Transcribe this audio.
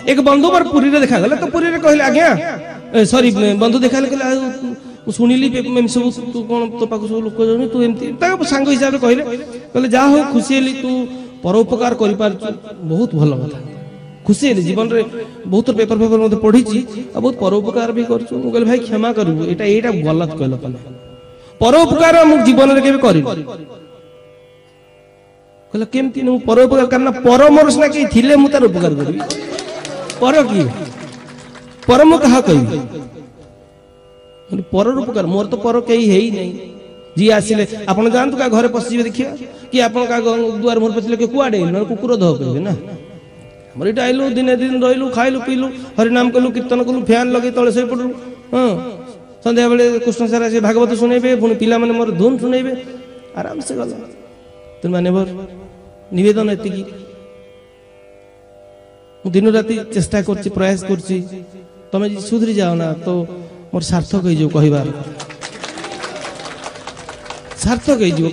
एक बंधु मोर पुरी रे देखा गले तो पुरी रे कहले आज्ञा सॉरी बंधु देखा कहले सुनिली सब तू कौन तो पाक सब लोक जानी तू एमती सांग हिसाब से कहले जा हो खुशी हेली तू परोपकार कर बहुत भल कथा खुशी हेली जीवन रे बहुत पेपर पेपर मते पढ़ी बहुत परोपकार भी कर कहले भाई क्षमा करू एटा गलत कहल परोपकार मु जीवन रे केबे करी कहले केमती नु परोपकार करना पर मोर सिना के थिले मु तार उपकार करबी पर की पर मु कहा कहबी पर उपकार मोर तो पर कई है ही नहीं जी आसिले आपण जानतु का घरे पसिबे देखिया कि आपण का दुआर मोर पसिले के कुआडे न कुकुर धह कहबे ना हमर इटा आइलु दिने दिन रहिलु खाइलु पीलु हरि नाम कलु कीर्तन कलु फैन लगे तळे सई पडलु हां संध्या बेले कृष्ण सारा से भागवत सुनेबे पुनी पिला माने मोर धुन सुनेबे आराम से गला तुम माने मोर निवेदन एति की दिन राति चेष्टा करछि प्रयास करछि तमे जी सुधरी जाओ ना तो मोर सार्थक हो जो कहबार सार्थक हो जो।